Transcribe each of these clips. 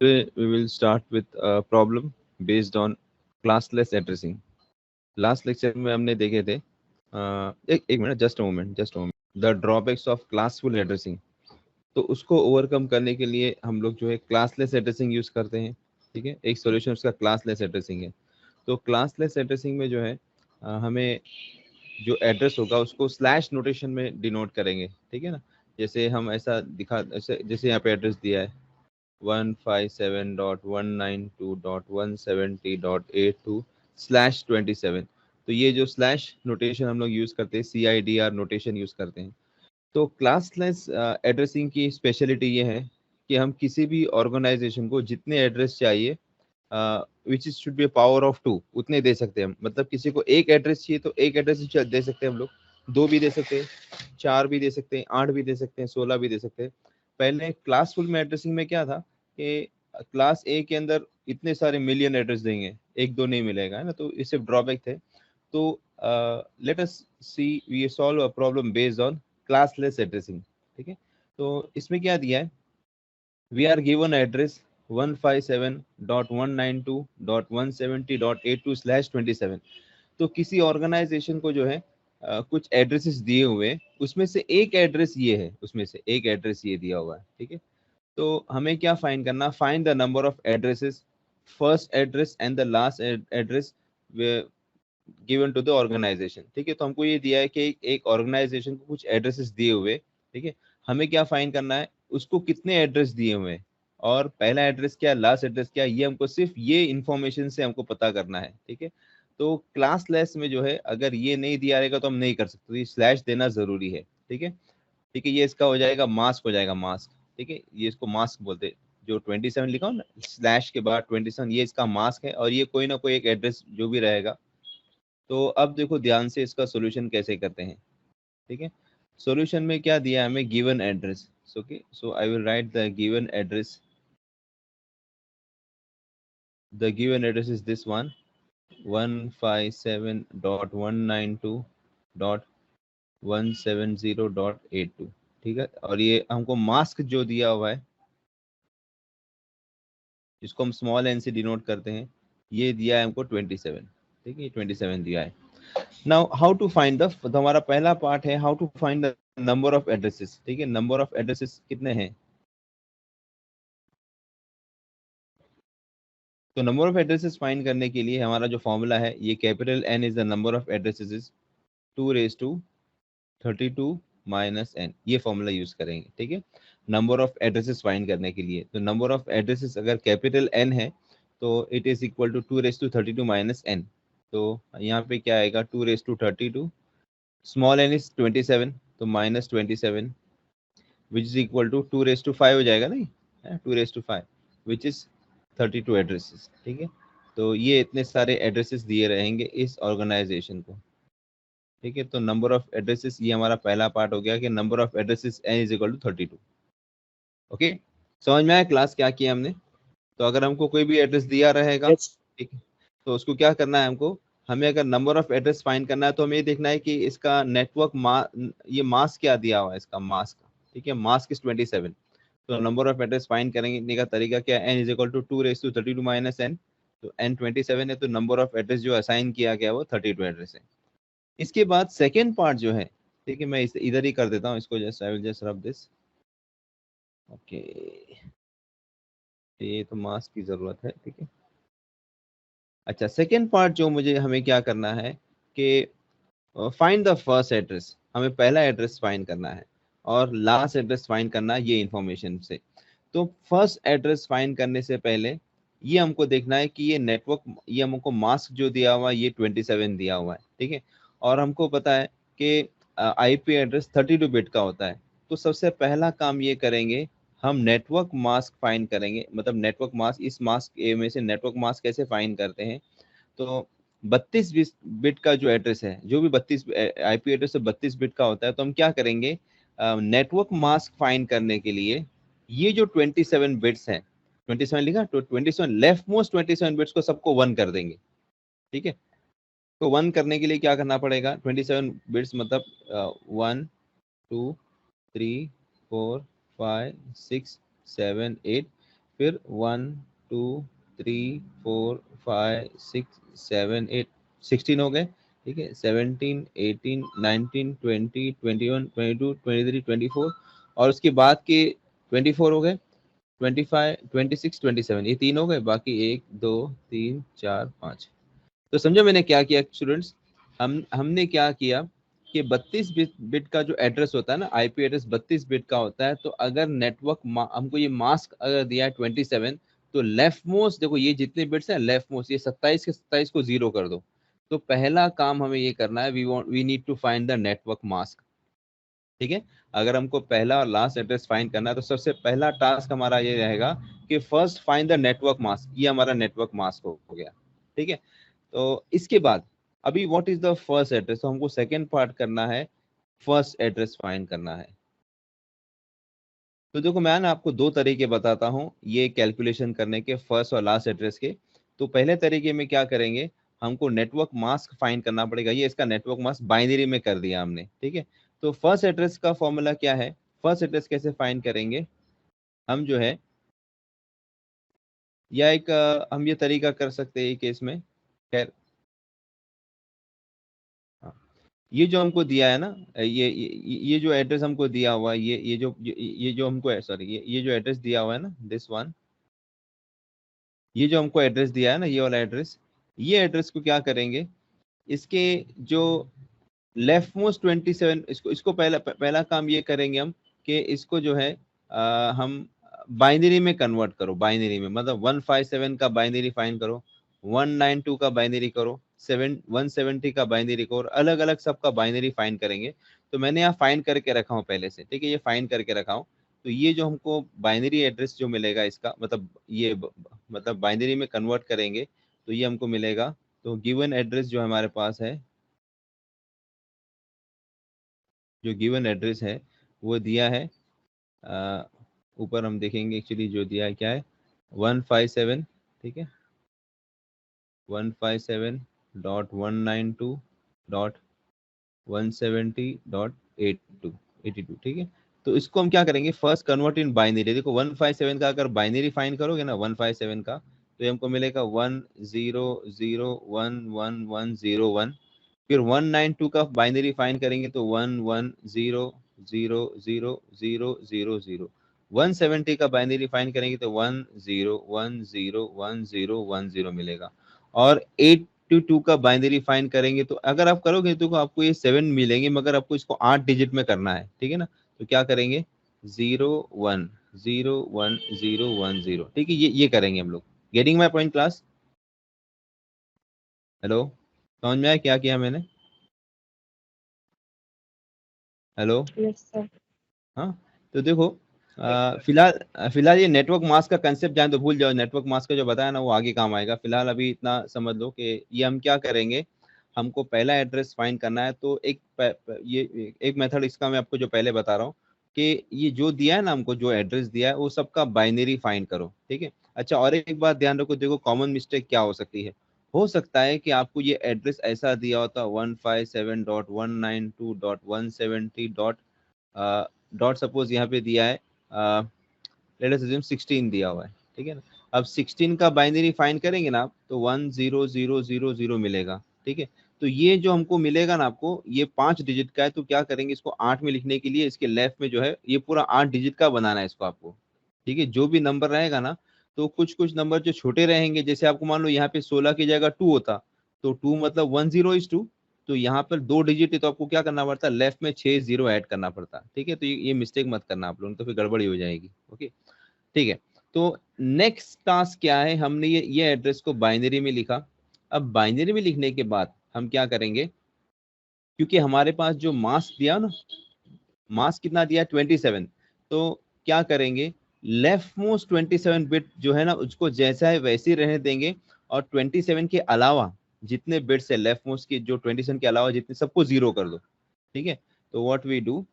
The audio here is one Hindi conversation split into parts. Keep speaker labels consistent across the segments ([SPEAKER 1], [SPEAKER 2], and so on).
[SPEAKER 1] Today we will start with a problem based on classless addressing. Last lecture में हमने देखे थे एक minute, just a moment the drawbacks of classful addressing. तो उसको ओवरकम करने के लिए हम लोग जो है क्लासलेस एड्रेसिंग यूज करते हैं। ठीक है, एक सॉल्यूशन उसका क्लासलेस एड्रेसिंग है। तो क्लासलेस एड्रेसिंग में जो है हमें जो एड्रेस होगा उसको स्लैश नोटेशन में डिनोट करेंगे। ठीक है ना, जैसे हम ऐसा दिखा, जैसे यहाँ पे एड्रेस दिया है 157.192.170.82/27। तो ये जो स्लैश नोटेशन हम लोग यूज करते हैं, CIDR नोटेशन यूज करते हैं। तो क्लासलेस एड्रेसिंग की स्पेशलिटी ये है कि हम किसी भी ऑर्गेनाइजेशन को जितने एड्रेस चाहिए which is should be power of 2 उतने दे सकते हैं हम। मतलब किसी को एक एड्रेस चाहिए तो एक एड्रेस दे सकते हैं हम लोग, 2 भी दे सकते हैं, 4 भी दे सकते हैं, 8 भी दे सकते हैं, 16 भी दे सकते हैं। पहले क्लासफुल में एड्रेसिंग में क्या था कि क्लास ए के अंदर इतने सारे मिलियन एड्रेस देंगे, एक दो नहीं मिलेगा, है ना। तो इससे ड्रॉबैक थे। तो let us see we solve a problem based on classless addressing. ठीक है, तो इसमें क्या दिया है, we are given address 157.192.170.82/27। तो किसी ऑर्गेनाइजेशन को जो है कुछ एड्रेसेस दिए हुए हैं, उसमें से एक एड्रेस ये है, उसमें से एक एड्रेस ये दिया हुआ है। ठीक है, तो हमें क्या फाइंड करना, find the number of addresses, first address and the last address given to the organisation. ठीक है, तो हमको ये दिया है कि एक ऑर्गेनाइजेशन को कुछ एड्रेसेस दिए हुए। ठीक है, हमें क्या फाइंड करना है, उसको कितने एड्रेस दिए हुए हैं और पहला एड्रेस क्या, लास्ट एड्रेस क्या, ये हमको सिर्फ ये इंफॉर्मेशन से हमको पता करना है। ठीक है, तो क्लासलेस में जो है अगर ये नहीं दिया रहेगा तो हम नहीं कर सकते, तो ये स्लैश देना जरूरी है। ठीक है, ठीक है, ये इसका हो जाएगा मास्क, हो जाएगा मास्क। ठीक है, ये इसको मास्क बोलते हैं। जो 27 लिखा हो ना स्लैश के बाद 27, ये इसका मास्क है और ये कोई ना कोई एक एड्रेस जो भी रहेगा। तो अब देखो ध्यान से इसका सॉल्यूशन कैसे करते हैं। ठीक है, सॉल्यूशन में क्या दिया है हमें, given address. Okay, so I will write the given address. The given address is this one, 157.192.170.82। ठीक है, और ये हमको मास्क जो दिया हुआ है, जिसको हम स्मॉल एन से डिनोट करते हैं, ये दिया है हमको 27। ठीक है, 27 दिया है। Now how to find the, तो हमारा पहला पार्ट है how to find the number of addresses. ठीक है, नंबर ऑफ एड्रेसेस कितने हैं, तो नंबर ऑफ एड्रेसेस फाइंड करने के लिए हमारा जो फॉर्मूला है, ये capital N is the number of addresses is 2 raised to 32 minus n, ये फॉर्मूला यूज करेंगे। ठीक है, नंबर ऑफ एड्रेसेस फाइंड करने के लिए। तो नंबर ऑफ एड्रेसेस अगर कैपिटल N है तो it is equal to 2 raised to 32 minus n। तो यहाँ पे क्या आएगा, 2 raised to 32, small n is 27, तो minus 27, which is equal to 2 raised to 5 हो जाएगा, नहीं 2 raised to 5, which is 32 addresses. ठीक है, तो ये इतने सारे एड्रेसेस दिए रहेंगे इस ऑर्गेनाइजेशन को। ठीक है, तो नंबर ऑफ एड्रेसेस, ये हमारा पहला पार्ट हो गया कि number of addresses n is equal to 32। Okay, समझ में आया क्लास क्या किया हमने। तो अगर हमको कोई भी एड्रेस दिया रहेगा,
[SPEAKER 2] Yes.
[SPEAKER 1] ठीक है, तो उसको क्या करना है हमको, हमें अगर नंबर ऑफ एड्रेस फाइंड करना है तो हमें ये देखना है कि इसका नेटवर्क ये मास्क क्या दिया हुआ है, इसका मास्क। ठीक है, मास्क इज 27। तो नंबर ऑफ एड्रेस फाइंड करने का तरीका क्या है, n is equal to 2 raised to 32 minus n। तो n 27 है, तो नंबर ऑफ एड्रेस जो असाइन किया गया वो 32 एड्रेस है। इसके बाद सेकेंड पार्ट जो है, ठीक है, मैं इसे इधर ही कर देता हूँ इसको, just I will just rub this. Okay, ये तो मास्क की जरूरत है। ठीक है, अच्छा, सेकेंड पार्ट जो मुझे हमें क्या करना है कि फाइंड द फर्स्ट एड्रेस, हमें पहला एड्रेस फाइंड करना है और लास्ट एड्रेस फाइंड करना है ये इंफॉर्मेशन से। तो फर्स्ट एड्रेस फाइंड करने से पहले ये हमको देखना है कि ये नेटवर्क, ये हमको मास्क जो दिया हुआ है ये 27 दिया हुआ है। ठीक है, और हमको पता है कि IP एड्रेस 32 बिट का होता है। तो सबसे पहला काम ये करेंगे, हम नेटवर्क मास्क फाइंड करेंगे। मतलब नेटवर्क मास्क, इस मास्क ए में से नेटवर्क मास्क कैसे फाइंड करते हैं, तो 32 बिट का जो एड्रेस है, जो भी 32 IP एड्रेस 32 बिट का होता है, तो हम क्या करेंगे, नेटवर्क मास्क फाइंड करने के लिए ये जो 27 बिट्स हैं, 27 लिखा, तो 27 लेफ्ट मोस्ट 27 बिट्स को सबको 1 कर देंगे। ठीक है, तो 1 करने के लिए क्या करना पड़ेगा, 27 बिट्स मतलब 1 2 3 4 5 6 7 8, फिर 1 2 3 4 5 6 7 8 16 हो गए, ठीक है। 17 18 19 20 21 22 23 24 और उसके बाद के 24 हो गए, 25 26 27, ये तीन हो गए, बाकी 1 2 3 4 5। तो समझो मैंने क्या किया स्टूडेंट्स, हमने क्या किया कि 32 बिट का जो एड्रेस होता है ना, आईपी एड्रेस 32 बिट का होता है। तो अगर नेटवर्क हमको ये मास्क अगर दिया है 27, तो लेफ्ट मोस्ट देखो ये जितने बिट्स हैं लेफ्ट मोस्ट, ये 27 के 27 को जीरो कर दो। तो पहला काम हमें ये करना है, we need to find the network mask, ठीक है। अगर हमको पहला और लास्ट एड्रेस फाइंड करना है तो सबसे पहला टास्क हमारा ये रहेगा कि first find the network mask. ये हमारा नेटवर्क मास्क हो गया, ठीक है। तो इसके बाद अभी what is the first address, तो हमको सेकेंड पार्ट करना है, फर्स्ट एड्रेस फाइंड करना है। तो देखो मैं ना आपको दो तरीके बताता हूँ ये कैलकुलेशन करने के, फर्स्ट और लास्ट एड्रेस के। तो पहले तरीके में क्या करेंगे, हमको नेटवर्क मास्क फाइंड करना पड़ेगा। ये इसका नेटवर्क मास्क बाइनरी में कर दिया हमने, ठीक है। तो फर्स्ट एड्रेस का फॉर्मूला क्या है, फर्स्ट एड्रेस कैसे फाइंड करेंगे हम जो है, या एक हम ये तरीका कर सकते हैं केस में, खैर हाँ। ये जो हमको दिया है ना, ये जो एड्रेस हमको दिया हुआ है, ये जो हमको सॉरी ये जो एड्रेस दिया हुआ है ना, दिस वन, ये जो हमको एड्रेस दिया है ना, ये वाला एड्रेस, ये एड्रेस को क्या करेंगे, इसके जो लेफ्ट मोस्ट 27, इसको इसको पहला काम ये करेंगे हम कि इसको जो है हम बाइनरी में कन्वर्ट करो, बाइनरी में मतलब 157 का बाइनरी फाइंड करो, 192 का बाइनरी करो, 170 का बाइनरी करो, अलग अलग सबका बाइनरी फाइंड करेंगे। तो मैंने यहाँ फाइंड करके रखा हूँ पहले से, ठीक है, ये फाइंड करके रखा हूँ। तो ये जो हमको बाइनरी एड्रेस जो मिलेगा इसका मतलब ये मतलब बाइनरी में कन्वर्ट करेंगे तो ये हमको मिलेगा। तो गिवन एड्रेस जो हमारे पास है, जो गिवन एड्रेस है वो दिया है अ, ऊपर हम देखेंगे एक्चुअली जो दिया है क्या है, 157, ठीक है, 157.192.170.82, ठीक है। तो इसको हम क्या करेंगे, फर्स्ट कन्वर्ट इन बाइनरी। देखो 157 का अगर बाइनरी फाइंड करोगे ना 157 का, तो ये हमको मिलेगा 100111101। फिर 192 का बाइनरी फाइंड करेंगे तो 11000000। 170 का बाइनरी फाइंड करेंगे तो 10101010 मिलेगा। और 82 का बाइनरी फाइंड करेंगे तो अगर आप करोगे तो आपको ये 7 मिलेंगे, मगर आपको इसको 8 डिजिट में करना है, ठीक है ना। तो क्या करेंगे, 01011010, ठीक है, ये करेंगे हम लोग। Getting my point class? Hello, समझ में आया क्या किया मैंने? Hello,
[SPEAKER 2] yes sir.
[SPEAKER 1] हाँ। तो देखो फिलहाल ये नेटवर्क मास्क का कंसेप्ट जाने तो भूल जाओ, नेटवर्क मास्क का जो बताया ना वो आगे काम आएगा। फिलहाल अभी इतना समझ लो कि ये हम क्या करेंगे, हमको पहला एड्रेस फाइंड करना है। तो ये एक मेथड इसका मैं आपको जो पहले बता रहा हूँ कि ये जो दिया है ना हमको, जो एड्रेस दिया है वो सबका बाइनरी फाइंड करो, ठीक है। अच्छा, और एक बात ध्यान रखो, देखो कॉमन मिस्टेक क्या हो सकती है, हो सकता है कि आपको ये एड्रेस ऐसा दिया होता 157.192.170 डॉट सपोज यहाँ पे दिया है, लेट अस अज्यूम 16 दिया हुआ है, ठीक है ना। अब 16 का बाइनरी फाइंड करेंगे ना आप तो 10000 मिलेगा, ठीक है। तो ये जो हमको मिलेगा ना आपको, ये 5 डिजिट का है। तो क्या करेंगे, इसको 8 में लिखने के लिए इसके लेफ्ट में जो है ये पूरा 8 डिजिट का बनाना है इसको आपको, ठीक है। जो भी नंबर रहेगा ना, तो कुछ कुछ नंबर जो छोटे रहेंगे, जैसे आपको मान लो यहाँ पे 16 की जगह 2 होता, तो 2 मतलब 10 is 2। तो यहाँ पर 2 डिजिट है तो आपको क्या करना पड़ता है, लेफ्ट में 6 जीरो ऐड करना पड़ता, ठीक है। तो ये मिस्टेक मत करना आप लोग, तो फिर गड़बड़ी हो जाएगी, ओके, ठीक है। तो नेक्स्ट टास्क क्या है, हमने ये एड्रेस को बाइनरी में लिखा। अब बाइनरी में लिखने के बाद हम क्या करेंगे, क्योंकि हमारे पास जो मास्क दिया ना, मास्क कितना दिया 27, तो क्या करेंगे, लेफ्ट मोस्ट 27 बिट जो है ना उसको जैसा है वैसे ही रहने देंगे। और 27 के अलावा जितने बिट्स है लेफ्ट मोस्ट की, जो 27 के अलावा जितने, सबको जीरो कर दो, ठीक है। तो what we do,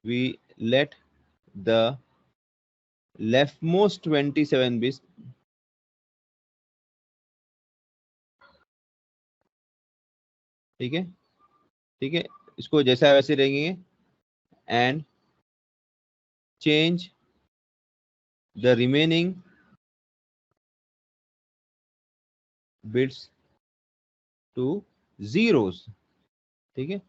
[SPEAKER 1] we let the left most 27 bits, ठीक है, ठीक है, इसको जैसा है वैसे रहेंगे। And change the remaining bits to zeros. ठीक है,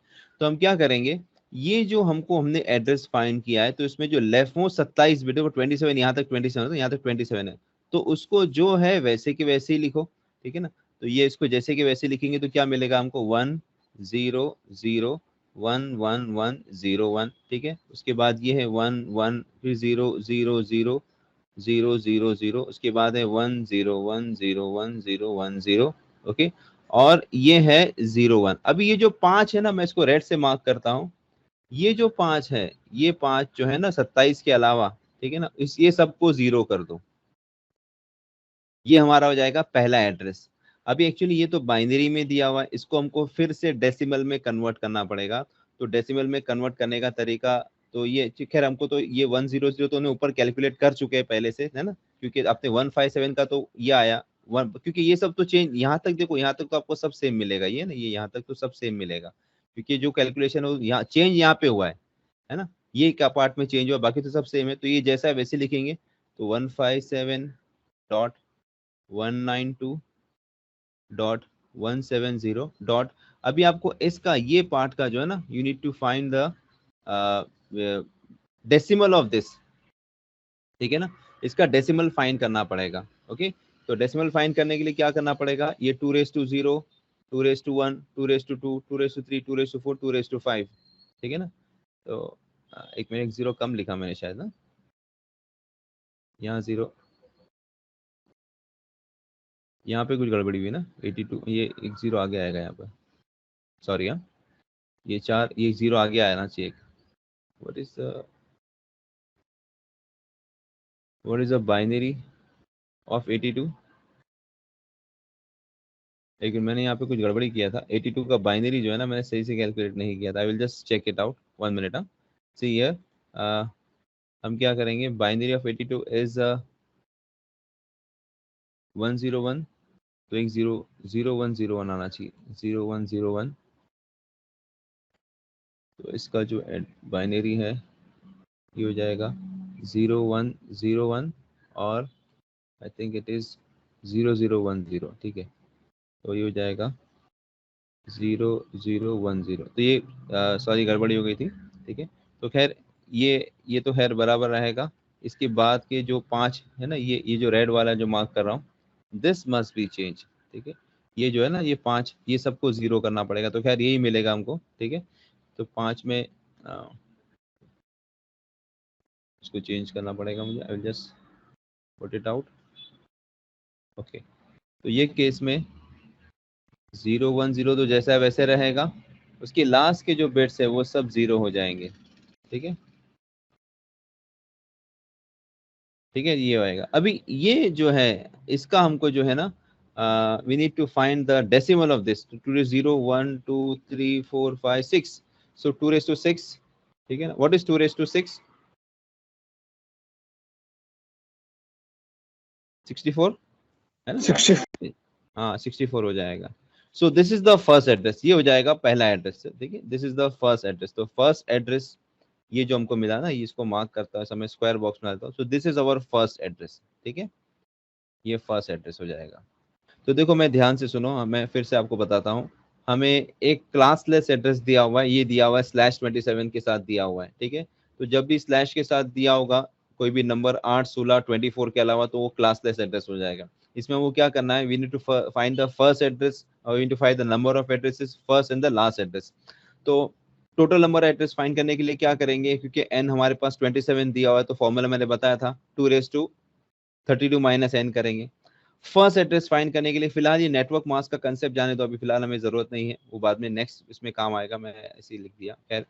[SPEAKER 1] तो हम क्या करेंगे, ये जो हमने एड्रेस फाइंड किया है, तो इसमें जो लेफ्ट मोस्ट 27 बिट है वो 27, यहाँ तक 27 है, तो यहाँ तक 27 है, तो उसको जो है वैसे के वैसे ही लिखो। ठीक है ना, तो ये इसको जैसे के वैसे लिखेंगे तो क्या मिलेगा हमको, 1 0 0 1 1 1 0 1। ठीक है, उसके बाद ये है 1 1, फिर 0 0 0 0 0 0, उसके बाद है 1 0 1 0 1 0 1 0। ओके, और ये है 0 1। अभी ये जो 5 है ना, मैं इसको रेड से मार्क करता हूँ, ये जो 5 है, ये 5 जो है ना 27 के अलावा, ठीक है ना, इस ये सबको 0 कर दो, ये हमारा हो जाएगा पहला एड्रेस। अभी एक्चुअली ये तो बाइनरी में दिया हुआ है, इसको हमको फिर से डेसिमल में कन्वर्ट करना पड़ेगा। तो डेसिमल में कन्वर्ट करने का तरीका, तो ये खैर हमको तो ये 100 तो उन्हें ऊपर कैलकुलेट कर चुके हैं पहले से, है ना, क्योंकि अपने 157 का तो ये आया वन, क्योंकि ये सब तो चेंज, यहाँ तक देखो, यहाँ तक तो आपको सब सेम मिलेगा, ये ना, ये यहाँ तक तो सब सेम मिलेगा, क्योंकि जो कैलकुलेशन हो यहाँ चेंज यहाँ पे हुआ है ना, ये क्या पार्ट में चेंज हुआ, बाकी तो सब सेम है, तो ये जैसा है वैसे लिखेंगे। तो 157.192.170. अभी आपको इसका ये पार्ट का जो है ना, you need to find the decimal of this. ठीक है ना, इसका डेसिमल फाइंड करना पड़ेगा। ओके, तो डेसिमल फाइंड करने के लिए क्या करना पड़ेगा, ये 2 raised to 0, 2 raised to 1, 2 raised to 2, 2 raised to 3, 2 raised to 4, 2 raised to 5। ठीक है ना, तो एक मिनट, 0 कम लिखा मैंने शायद ना, यहाँ 0, यहाँ पे कुछ गड़बड़ी हुई ना, 82, ये एक 0 आगे आएगा यहाँ पे, सॉरी। हाँ, ये 4, ये 0 आगे आना चाहिए। What is the binary of 82? लेकिन मैंने यहाँ पे कुछ गड़बड़ी किया था, 82 का बाइनरी जो है ना, मैंने सही से कैलकुलेट नहीं किया था। I will just check it out, 1 minute. हाँ, सी हियर, हम क्या करेंगे, बाइनरी ऑफ 82 इज 101, तो एक 0 1 0 1 आना चाहिए, 0 1 0 1। तो इसका जो बाइनरी है ये हो जाएगा 0 1 0 1, और आई थिंक इट इज 0 0 1 0। ठीक है, तो ये हो जाएगा 0 0 1 0। तो ये सॉरी गड़बड़ी हो गई थी। ठीक है, तो खैर ये तो खैर बराबर रहेगा। इसके बाद के जो 5 है ना, ये जो रेड वाला जो मार्क कर रहा हूँ, दिस मस्ट बी चेंज। ठीक है, ये जो है ना, ये 5, ये सबको 0 करना पड़ेगा, तो खैर यही मिलेगा हमको। ठीक है, तो 5 में इसको चेंज करना पड़ेगा मुझे। आई will just put it out. Okay, तो ये केस में 0 1 0 तो जैसा है वैसे रहेगा, उसके लास्ट के जो बिट्स है वो सब 0 हो जाएंगे। ठीक है, ठीक है, ये आएगा। अभी ये जो है, इसका हमको जो है ना, we need to find the decimal of this. 2 0 1 2 3 4 5 6, so 2 raised to 6। ठीक है ना, व्हाट इज 2 raised to 6? 64 है ना,
[SPEAKER 2] 60।
[SPEAKER 1] हाँ 64 हो जाएगा। सो this is the first address, ये हो जाएगा पहला एड्रेस। ठीक है, this is the first address. तो फर्स्ट एड्रेस ये जो हमको मिला ना, ये इसको मार्क करता है समय, स्क्वायर बॉक्स में डालता हूँ। सो this is our first address. ठीक है, ये फर्स्ट एड्रेस हो जाएगा। तो देखो, मैं ध्यान से सुनो, मैं फिर से आपको बताता हूँ। हमें एक क्लासलेस एड्रेस दिया हुआ है, ये दिया हुआ है /27 के साथ दिया हुआ है। ठीक है, तो जब भी स्लैश के साथ दिया होगा कोई भी नंबर 8 16 24 के अलावा, तो वो क्लासलेस एड्रेस हो जाएगा। इसमें वो क्या करना है, we need to find the first address, और we need to find the number of addresses first and the last address. तो टोटल नंबर एड्रेस फाइंड करने के लिए क्या करेंगे, क्योंकि n हमारे पास 27 दिया हुआ है, तो फॉर्मूला मैंने बताया था, 2 raised to 32 - n करेंगे। फर्स्ट एड्रेस फाइंड करने के लिए फिलहाल ये नेटवर्क मास्क का कंसेप्ट जाने दो, अभी फिलहाल हमें जरूरत नहीं है, वो बाद में नेक्स्ट इसमें काम आएगा, मैं ऐसे ही लिख दिया। खैर,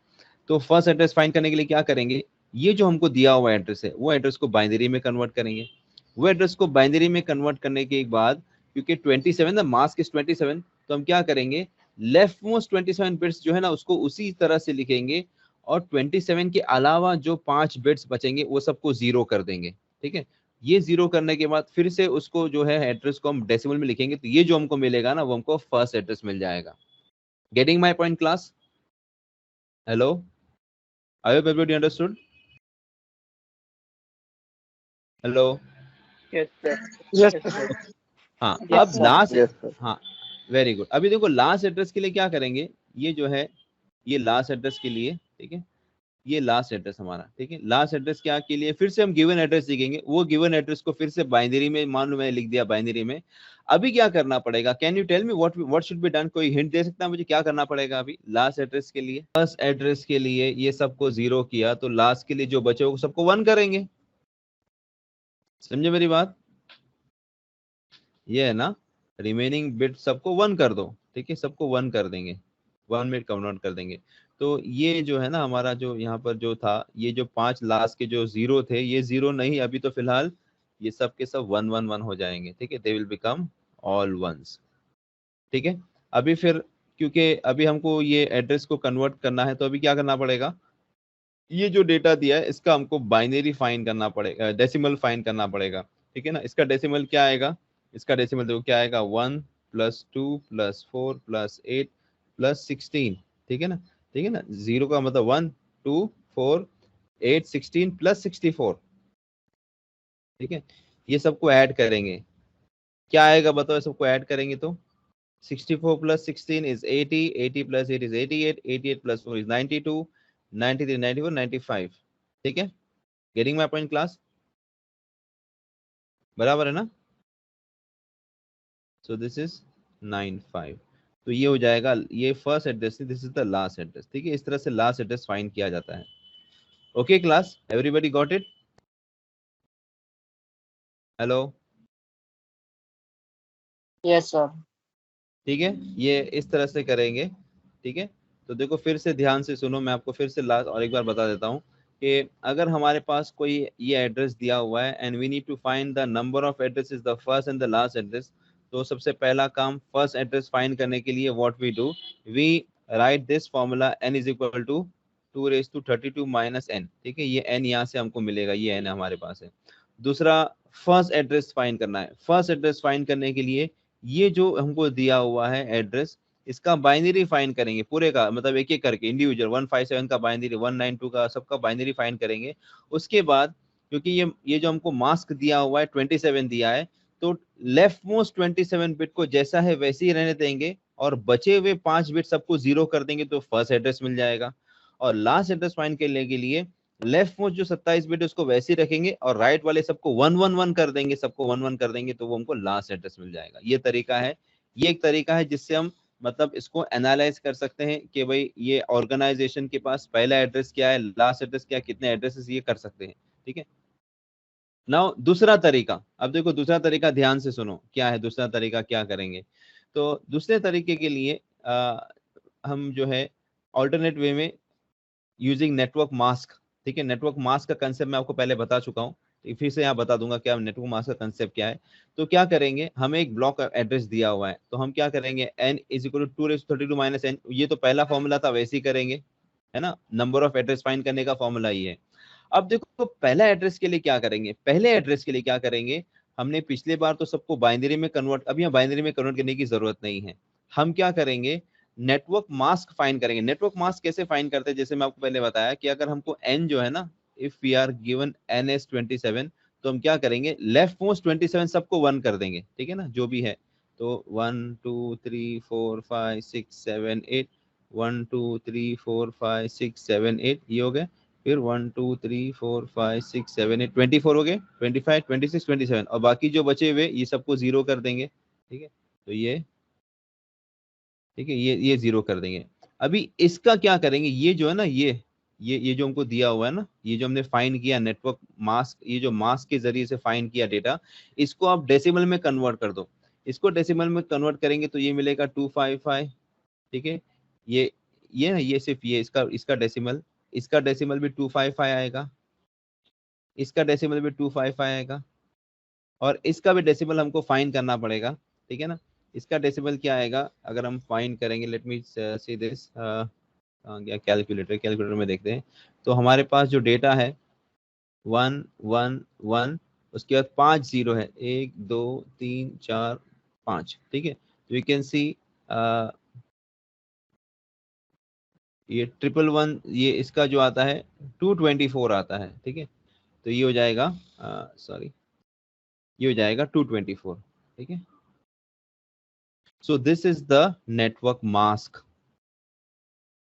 [SPEAKER 1] तो फर्स्ट एड्रेस फाइंड करने के लिए क्या करेंगे, ये जो हमको दिया हुआ एड्रेस है, वो एड्रेस को बाइनरी में कन्वर्ट करेंगे। वो एड्रेस को बाइनरी में कन्वर्ट करने के बाद, क्योंकि 27 द मास्क इज 27, तो हम क्या करेंगे, लेफ्ट मोस्ट 27 बिट्स जो है ना, उसको उसी तरह से लिखेंगे, और 27 के अलावा जो 5 बिट्स बचेंगे वो सबको 0 कर देंगे। ठीक है, ये 0 करने के बाद फिर से उसको जो है एड्रेस को हम डेसिमल में लिखेंगे, तो ये जो हमको मिलेगा ना, वो हमको फर्स्ट एड्रेस मिल जाएगा। Getting my point class? Hello, I hope everybody understood. Hello,
[SPEAKER 2] Yes, sir.
[SPEAKER 3] Yes,
[SPEAKER 2] Yes,
[SPEAKER 3] sir.
[SPEAKER 2] sir.
[SPEAKER 1] हाँ
[SPEAKER 2] Yes,
[SPEAKER 1] अब
[SPEAKER 2] sir.
[SPEAKER 1] Last,
[SPEAKER 3] Yes, sir.
[SPEAKER 1] हाँ वेरी गुड। अभी देखो लास्ट एड्रेस के लिए क्या करेंगे, ये जो है ये लास्ट एड्रेस के लिए, ठीक है, ये लास्ट एड्रेस हमारा, ठीक है। लास्ट एड्रेस क्या के लिए, फिर से हम गिवन एड्रेस लिखेंगे, वो गिवन एड्रेस को फिर से बाइनरी में, मान लो मैंने लिख दिया बाइनरी में। अभी क्या करना पड़ेगा, can you tell me what should be done, कोई हिंट दे सकता है मुझे क्या करना पड़ेगा अभी लास्ट एड्रेस के लिए? फर्स्ट एड्रेस के लिए ये सबको 0 किया, तो लास्ट के लिए जो बचे वो सबको 1 करेंगे, समझे मेरी बात? ये है ना, रिमेनिंग बिट सबको 1 कर दो, ठीक है, सबको 1 कर देंगे, 1 में कन्वर्ट कर देंगे। तो ये जो है ना हमारा जो यहाँ पर जो था, ये जो 5 लास्ट के जो 0 थे, ये 0 नहीं, अभी तो फिलहाल ये सब के सब 1 1 1 हो जाएंगे, ठीक है, they will become all ones, ठीक है। अभी फिर क्योंकि अभी हमको ये एड्रेस को कन्वर्ट करना है, तो अभी क्या करना पड़ेगा, ये जो डेटा दिया है इसका हमको बाइनरी फाइंड करना पड़ेगा, डेसिमल फाइंड करना पड़ेगा, ठीक है ना। इसका डेसिमल क्या आएगा, इसका डेसिमल देखो क्या आएगा, 1 + 2 + 4 + 8 + 16, ठीक है ना, ठीक है ना। 0 का मतलब 1 2 4 8 16 + 64, ठीक है। ये सबको ऐड करेंगे, क्या आएगा बताओ, सबको ऐड करेंगे तो 64 + 16 is 80, 80 + 8 is 88, 88 + 4 is 92, 93 94 95, ठीक है। गेटिंग माय पॉइंट क्लास, बराबर है ना। सो दिस इज 95, तो ये हो जाएगा, ये first address, this is the last address, ठीक है। इस तरह से लास्ट एड्रेस फाइंड किया जाता है। Okay class, everybody got it? Hello,
[SPEAKER 2] Yes, sir.
[SPEAKER 1] ठीक है, ये इस तरह से करेंगे, ठीक है। तो देखो फिर से ध्यान से सुनो, मैं आपको फिर से लास्ट और एक बार बता देता हूँ कि अगर हमारे पास कोई ये एड्रेस दिया हुआ है and we need to find the number of addresses, the first and the last address, तो सबसे पहला काम फर्स्ट एड्रेस फाइंड करने के लिए what we do, we write this formula n is equal to 2^32 - n, ठीक है। ये n यहाँ से हमको मिलेगा, ये n हमारे पास है। दूसरा, फर्स्ट एड्रेस फाइंड करना है। फर्स्ट एड्रेस फाइंड करने के लिए ये जो हमको दिया हुआ है एड्रेस, इसका बाइनरी फाइंड करेंगे पूरे का, मतलब एक एक करके इंडिविजुअल, 157 का बाइनरी, 192 का, सबका बाइनरी फाइंड करेंगे। उसके बाद क्योंकि ये जो हमको मास्क दिया हुआ है 27 दिया है, तो लेफ्ट मोस्ट 27 बिट को जैसा है वैसे ही रहने देंगे और बचे हुए 5 बिट सबको 0 कर देंगे, तो फर्स्ट एड्रेस मिल जाएगा। और लास्ट एड्रेस फाइंड करने के लिए लेफ्ट मोस्ट जो 27 बिट है उसको वैसे ही रखेंगे और राइट वाले सबको 111 कर देंगे, सबको 11 कर देंगे, तो वो हमको लास्ट एड्रेस मिल जाएगा। ये तरीका है, ये एक तरीका है जिससे हम मतलब इसको एनालाइज कर सकते हैं कि भाई ये ऑर्गेनाइजेशन के पास पहला एड्रेस क्या है, लास्ट एड्रेस क्या, कितने एड्रेसेस ये कर सकते हैं, ठीक है। नाउ दूसरा तरीका, अब देखो दूसरा तरीका ध्यान से सुनो, क्या है दूसरा तरीका, क्या करेंगे। तो दूसरे तरीके के लिए हम जो है ऑल्टरनेट वे में यूजिंग नेटवर्क मास्क, ठीक है। नेटवर्क मास्क का कंसेप्ट मैं आपको पहले बता चुका हूँ, तो फिर से यहाँ बता दूंगा क्या नेटवर्क मास्क का कंसेप्ट क्या है। तो क्या करेंगे, हमें एक ब्लॉक एड्रेस दिया हुआ है, तो हम क्या करेंगे, n = 2^32 - n, ये तो पहला फॉर्मूला था वैसे ही करेंगे, है ना। नंबर ऑफ एड्रेस फाइंड करने का फॉर्मूला ये है। अब देखो तो पहला एड्रेस के लिए क्या करेंगे, पहले एड्रेस के लिए क्या करेंगे, हमने पिछले बार तो सबको बाइनरी में कन्वर्ट, अब यहाँ बाइनरी में कन्वर्ट करने की जरूरत नहीं है। हम क्या करेंगे, नेटवर्क मास्क फाइंड करेंगे। नेटवर्क मास्क कैसे फाइंड करते हैं, जैसे मैं आपको पहले बताया कि अगर हमको n जो है ना, if we are given n as 27, तो हम क्या करेंगे, लेफ्ट मोस्ट 27 सबको 1 कर देंगे, ठीक है ना, जो भी है। तो 1 2 3 4 5 6 7 8, 1 2 3 4 5 6 7 8, ये हो गए। फिर 1 2 3 4 5 6 7 8 24 हो गए, 25 26 27, और बाकी जो बचे हुए ये सबको 0 कर देंगे, ठीक है। तो ये, ठीक है, ये 0 कर देंगे। अभी इसका क्या करेंगे, ये जो है ना, ये जो हमको दिया हुआ है ना, ये जो हमने फाइंड किया नेटवर्क मास्क, ये जो मास्क के जरिए से फाइंड किया डेटा, इसको आप डेसिमल में कन्वर्ट कर दो। इसको डेसिमल में कन्वर्ट करेंगे तो ये मिलेगा 255, ठीक है। ये ना, ये सिर्फ ये इसका डेसिमल, इसका डेसिमल भी 255 आएगा, इसका डेसिमल भी 255 आएगा, और इसका भी डेसिमल हमको फाइंड करना पड़ेगा, ठीक है ना। इसका डेसिमल क्या आएगा, अगर हम फाइंड करेंगे, लेट मी सी दिस, क्या कैलकुलेटर, कैलकुलेटर में देखते हैं। तो हमारे पास जो डेटा है 1 1 1, उसके बाद 5 0 है, 1 2 3 4 5, ठीक है। तो यू कैन सी ये 111, ये इसका जो आता है 224 आता है, ठीक है। तो ये हो जाएगा सॉरी, ये हो जाएगा 224, ठीक है। सो this is the network mask.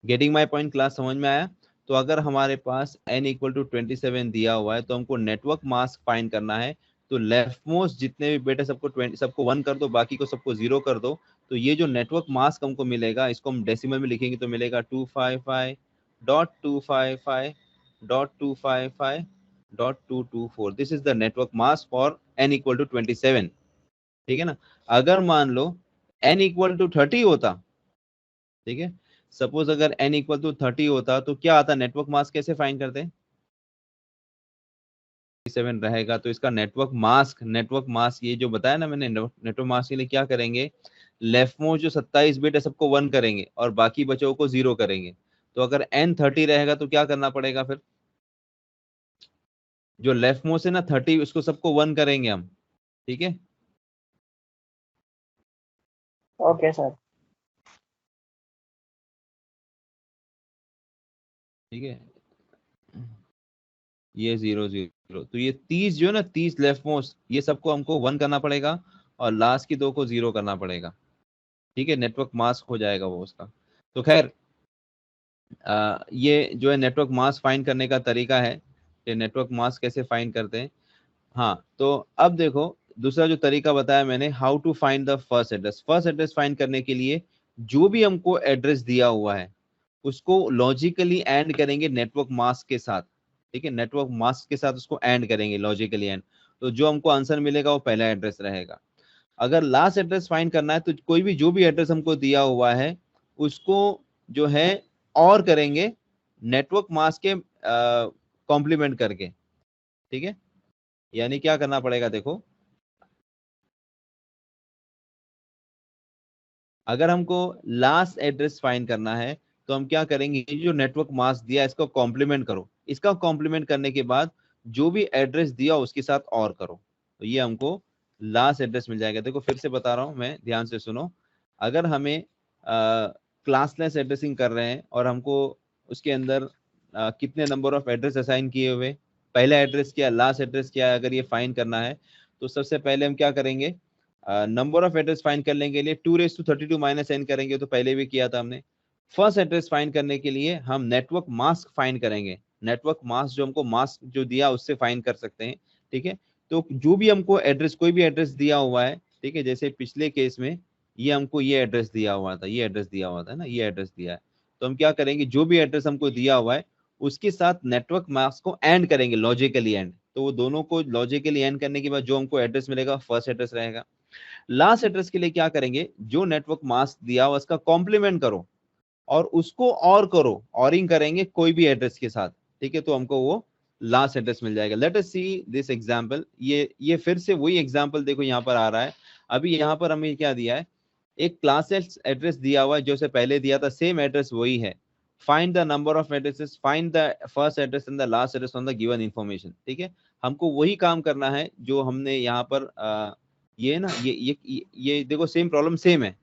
[SPEAKER 1] Getting my point class, समझ में आया? तो अगर हमारे पास n इक्वल टू 27 दिया हुआ है तो हमको नेटवर्क मास्क फाइंड करना है। तो लेफ्ट मोस्ट जितने भी बेटे सबको 20, सबको 1 कर दो, बाकी को सबको 0 कर दो। तो ये जो नेटवर्क मास्क हमको मिलेगा, इसको हम डेसिमल में लिखेंगे तो मिलेगा 255.255.255.224। This is the network mask for n equal to 27, ठीक है ना। अगर मान लो n इक्वल टू 30 होता, ठीक है, सपोज अगर n इक्वल टू 30 होता तो क्या आता, नेटवर्क मास कैसे फाइंड करते? 7 रहेगा तो इसका नेटवर्क मास ये जो बताया ना मैंने, नेटवर्क मास के लिए क्या करेंगे, लेफ्ट मोस्ट जो 27 बिट है सबको 1 करेंगे और बाकी बचों को 0 करेंगे। तो अगर n 30 रहेगा तो क्या करना पड़ेगा फिर, जो लेफ्ट मोस्ट है ना 30, उसको सबको 1 करेंगे हम, ठीक है।
[SPEAKER 2] Okay sir.
[SPEAKER 1] ठीक है, ये 0 0, तो ये 30 जो है ना, 30 लेफ्ट मोस्ट, ये सबको हमको 1 करना पड़ेगा और लास्ट की 2 को 0 करना पड़ेगा, ठीक है। नेटवर्क मास्क हो जाएगा वो उसका। तो खैर ये जो है नेटवर्क मास्क फाइंड करने का तरीका है कि नेटवर्क मास्क कैसे फाइंड करते हैं। हाँ, तो अब देखो दूसरा जो तरीका बताया मैंने, how to find the first address. First address find करने के लिए जो भी हमको एड्रेस दिया हुआ है उसको लॉजिकली एंड करेंगे नेटवर्क मास्क के साथ, ठीक है। नेटवर्क मास्क के साथ उसको एंड करेंगे लॉजिकली एंड, तो जो हमको आंसर मिलेगा वो पहला एड्रेस रहेगा। अगर लास्ट एड्रेस फाइंड करना है तो कोई भी जो भी एड्रेस हमको दिया हुआ है उसको जो है और करेंगे नेटवर्क मास्क के कॉम्प्लीमेंट करके, ठीक है। यानी क्या करना पड़ेगा, देखो अगर हमको लास्ट एड्रेस फाइंड करना है तो हम क्या करेंगे, ये जो नेटवर्क मास्क दिया है इसका कॉम्प्लीमेंट करो, इसका कॉम्प्लीमेंट करने के बाद जो भी एड्रेस दिया उसके साथ और करो, तो ये हमको लास्ट एड्रेस मिल जाएगा। देखो फिर से बता रहा हूं मैं, ध्यान से सुनो। अगर हमें क्लासलेस एड्रेसिंग कर रहे हैं और हमको उसके अंदर कितने नंबर ऑफ एड्रेस असाइन किए हुए, पहला एड्रेस क्या, लास्ट एड्रेस क्या है, अगर ये फाइंड करना है तो सबसे पहले हम क्या करेंगे, नंबर ऑफ एड्रेस फाइंड करने के लिए 2⁻32 माइनस n करेंगे, तो पहले भी किया था हमने। फर्स्ट एड्रेस फाइंड करने के लिए हम नेटवर्क मास्क फाइंड करेंगे, नेटवर्क मास्क जो हमको मास्क जो दिया उससे फाइंड कर सकते हैं, ठीक है। तो जो भी हमको एड्रेस, कोई भी एड्रेस दिया हुआ है, ठीक है, जैसे पिछले केस में ये हमको ये एड्रेस दिया हुआ था, ये एड्रेस दिया हुआ था ना, ये एड्रेस दिया है, तो हम क्या करेंगे, जो भी एड्रेस हमको दिया हुआ है उसके साथ नेटवर्क मास्क को एंड करेंगे, लॉजिकली एंड। तो वो दोनों को लॉजिकली एंड करने के बाद जो हमको एड्रेस मिलेगा फर्स्ट एड्रेस रहेगा। लास्ट एड्रेस के लिए क्या करेंगे, जो नेटवर्क मास्क दिया हुआ उसका कॉम्प्लीमेंट करो और उसको और करो, औरिंग करेंगे कोई भी एड्रेस के साथ, ठीक है, तो हमको वो लास्ट एड्रेस मिल जाएगा। Late us see this example. ये फिर से वही एग्जांपल देखो यहाँ पर आ रहा है। अभी यहाँ पर हमें क्या दिया है, एक क्लास एड्रेस दिया हुआ है जो से पहले दिया था, सेम एड्रेस वही है। Find the number of addresses, find the first address and the last address on the given information, ठीक है। हमको वही काम करना है जो हमने यहाँ पर ये ना ये देखो सेम प्रॉब्लम सेम है।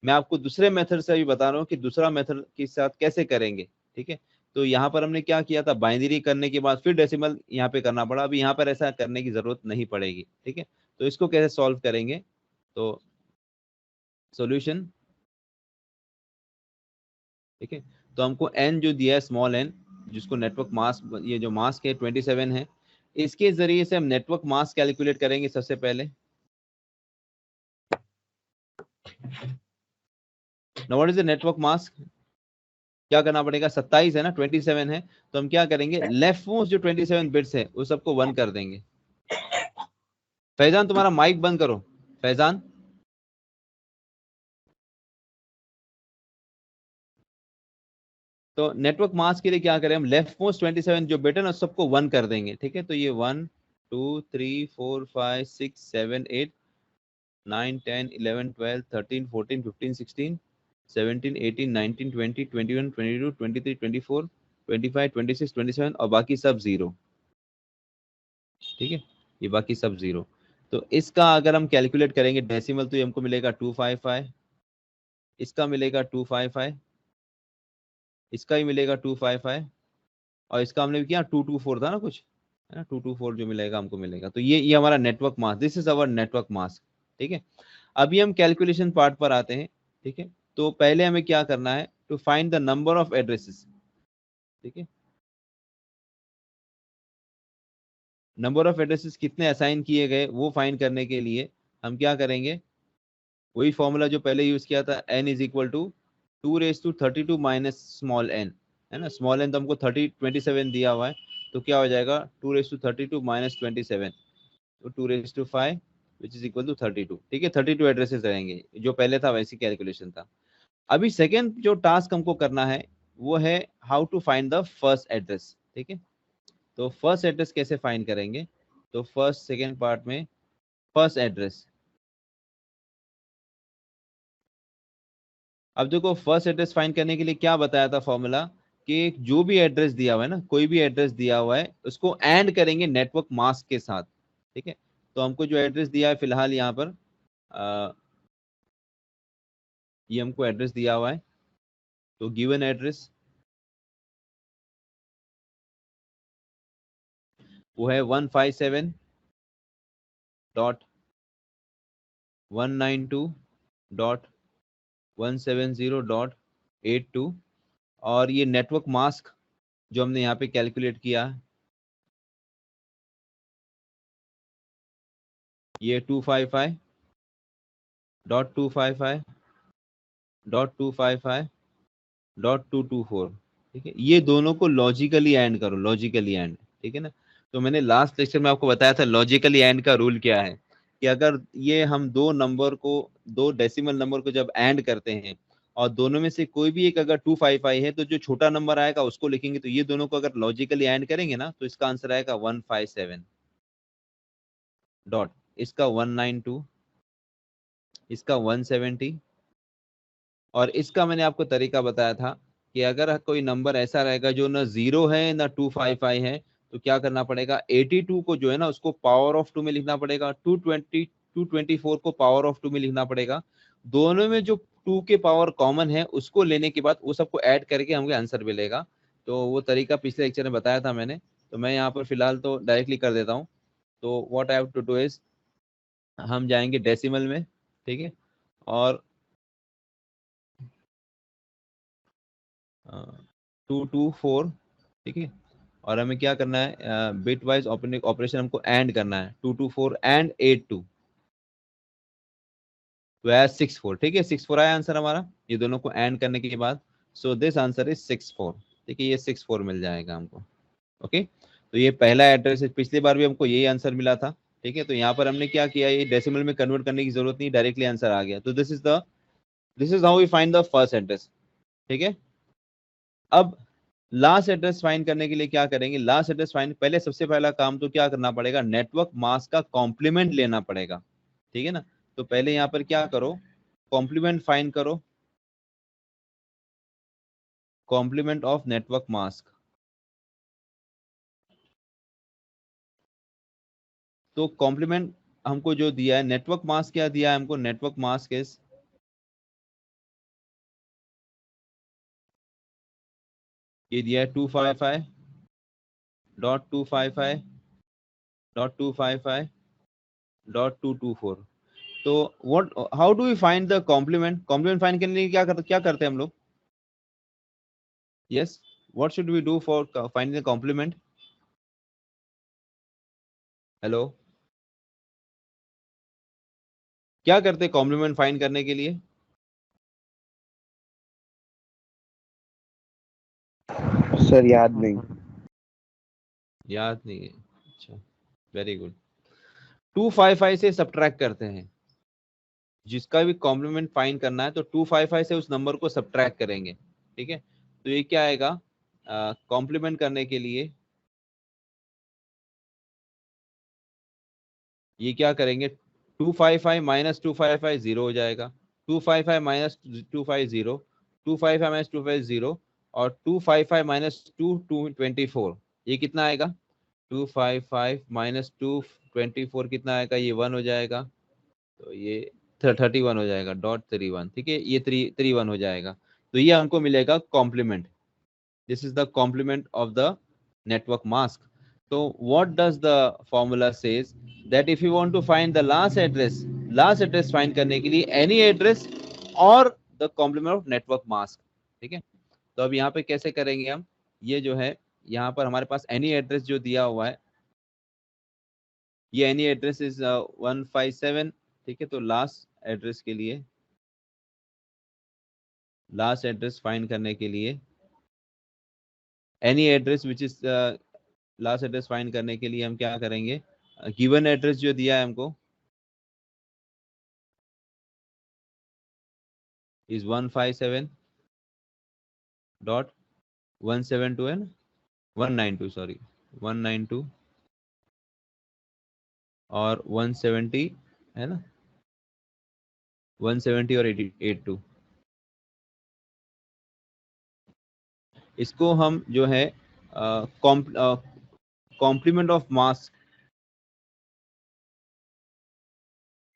[SPEAKER 1] मैं आपको दूसरे मेथड से अभी बता रहा हूँ कि दूसरा मेथड के साथ कैसे करेंगे, ठीक है। तो यहाँ पर हमने क्या किया था, बाइनरी करने के बाद फिर डेसिमल यहाँ पे करना पड़ा, अभी यहाँ पर ऐसा करने की जरूरत नहीं पड़ेगी, ठीक है। तो इसको कैसे सॉल्व करेंगे, तो सॉल्यूशन, ठीक है। तो हमको n जो दिया है स्मॉल n, जिसको नेटवर्क मास्क, ये जो मास्क है 27 है, इसके जरिए से हम नेटवर्क मास्क कैलकुलेट करेंगे सबसे पहले। Now what is the network mask, क्या करना पड़ेगा, 27 है ना, 27 है, तो हम क्या करेंगे, लेफ्ट मोस्ट जो 27 बिट्स है उस सबको 1 कर देंगे। फैजान तुम्हारा माइक बंद करो, फैजान। तो नेटवर्क मास्क के लिए क्या करें, हम लेफ्ट मोस्ट 27 जो बिट है ना सबको 1 कर देंगे, ठीक है। तो ये 1 2 3 4 5 6 7 8 9 10 11 12 13 14 15 16 17 18 19 20 21 22 23 24 25 26 27 और बाकी सब 0, ठीक है। ये बाकी सब 0। तो इसका अगर हम कैलकुलेट करेंगे डेसिमल तो ये हमको मिलेगा 255, इसका मिलेगा 255, इसका ही मिलेगा 255 और इसका हमने किया 224 था ना कुछ, है ना, 224 जो मिलेगा हमको मिलेगा। तो ये हमारा network mask, this is our network mask. ठीक है, अभी हम कैलकुलेशन पार्ट पर आते हैं। ठीक है, तो पहले हमें क्या करना है, to find the number of addresses. ठीक है, नंबर ऑफ एड्रेसेस कितने असाइन किए गए वो फाइंड करने के लिए हम क्या करेंगे, वही फॉर्मूला जो पहले यूज किया था, n is equal to 2^32 minus small n, है ना। स्मॉल n तो हमको 27 दिया हुआ है, तो क्या हो जाएगा 2^32 माइनस 27, तो 2^5 विच इज इक्वल टू 32। ठीक है, 32 एड्रेसेस रहेंगे, जो पहले था वैसी कैलकुलेशन था। अभी सेकेंड जो टास्क हमको करना है वो है how to find the first address. ठीक है, तो फर्स्ट एड्रेस कैसे फाइंड करेंगे, तो फर्स्ट सेकेंड पार्ट में फर्स्ट एड्रेस, अब देखो फर्स्ट एड्रेस फाइंड करने के लिए क्या बताया था फॉर्मूला, कि जो भी एड्रेस दिया हुआ है ना, कोई भी एड्रेस दिया हुआ है उसको ऐड करेंगे नेटवर्क मास्क के साथ। ठीक है, तो हमको जो एड्रेस दिया है फिलहाल यहाँ पर ये हमको एड्रेस दिया हुआ है, तो गिवन एड्रेस वो है 157.192.170.82, और ये नेटवर्क मास्क जो हमने यहाँ पे कैलकुलेट किया, ये 255.255.255.224। ठीक है, ये दोनों को लॉजिकली एंड करो, लॉजिकली एंड। ठीक है ना, तो मैंने लास्ट लेक्चर में आपको बताया था लॉजिकली एंड का रूल क्या है, कि अगर ये हम दो नंबर को, दो डेसिमल नंबर को जब एंड करते हैं और दोनों में से कोई भी एक अगर 255 है, तो जो छोटा नंबर आएगा उसको लिखेंगे। तो ये दोनों को अगर लॉजिकली एंड करेंगे ना, तो इसका आंसर आएगा 157 डॉट, इसका 192, इसका 170, और इसका मैंने आपको तरीका बताया था कि अगर कोई नंबर ऐसा रहेगा जो ना 0 है ना 255 है, तो क्या करना पड़ेगा, 82 को जो है ना उसको पावर ऑफ 2 में लिखना पड़ेगा, 224 को पावर ऑफ 2 में लिखना पड़ेगा। दोनों में जो 2 के पावर कॉमन है उसको लेने के बाद वो सबको ऐड करके हमें आंसर मिलेगा। तो वो तरीका पिछले लेक्चर में बताया था मैंने, तो मैं यहाँ पर फिलहाल तो डायरेक्टली कर देता हूँ। तो what I have to do is, हम जाएंगे डेसिमल में। ठीक है, और 224। ठीक है, और हमें क्या करना है, बिट वाइज ऑपरेशन हमको एंड करना है, 224 एंड 82, तो है 64। ठीक है, 64 आया आंसर हमारा, ये दोनों को एंड करने के बाद। So this answer is 64। ठीक है, ये 64 मिल जाएगा हमको। ओके, तो ये पहला एड्रेस है, पिछली बार भी हमको यही आंसर मिला था। ठीक है, तो यहाँ पर हमने क्या किया, ये डेसिमल में कन्वर्ट करने की जरूरत नहीं, डायरेक्टली आंसर आ गया। तो this is how we find the first address. ठीक है, अब लास्ट एड्रेस फाइंड करने के लिए क्या करेंगे, लास्ट एड्रेस फाइंड, पहले सबसे पहला काम तो क्या करना पड़ेगा, नेटवर्क मास्क का कॉम्प्लीमेंट लेना पड़ेगा। ठीक है ना, तो पहले यहाँ पर क्या करो, कॉम्प्लीमेंट फाइंड करो, कॉम्प्लीमेंट ऑफ नेटवर्क मास्क। तो कॉम्प्लीमेंट हमको जो दिया है, नेटवर्क मास्क क्या दिया है हमको, नेटवर्क मास्क इज, ये दिया है 255.255.255.224। तो what, how do we find the complement, complement फाइंड करने के लिए क्या करते हैं हम लोग, yes, what should we do for finding the complement, hello, क्या करते हैं कॉम्प्लीमेंट फाइंड करने के लिए,
[SPEAKER 3] सर याद नहीं।
[SPEAKER 1] याद नहीं है, अच्छा, वेरी गुड। 255 से सब्ट्रैक्ट करते हैं, जिसका भी कॉम्प्लीमेंट फाइंड करना है तो 255 से उस नंबर को सब्ट्रैक्ट करेंगे। ठीक है, तो ये क्या आएगा, कॉम्प्लीमेंट करने के लिए ये क्या करेंगे, 255 माइनस 255 जीरो हो जाएगा, 255 माइनस 25 जीरो, 255 माइनस 25 जीरो, और 255 माइनस 224, ये कितना आएगा, 255 माइनस 224 कितना आएगा, ये 1 हो जाएगा, तो ये 31 हो जाएगा, .31। ठीक है, ये 31 हो जाएगा, तो ये हमको मिलेगा complement, this is the complement of the network mask. तो what does the formula says that if you want to find the last address find करने के लिए any address और the complement of network mask, ठीक है। तो अब यहाँ पे कैसे करेंगे हम, ये जो है यहाँ पर हमारे पास any address जो दिया हुआ है, ये any address is 157, ठीक है। तो लास्ट एड्रेस के लिए, लास्ट एड्रेस फाइंड करने के लिए any address which is last address find करने के लिए हम क्या करेंगे, गिवन एड्रेस जो दिया है हमको इज 157.172 है ना, 192 सॉरी 192 और 170 है ना, 170 और 82। इसको हम जो है कॉम्प्लीमेंट ऑफ मास्क,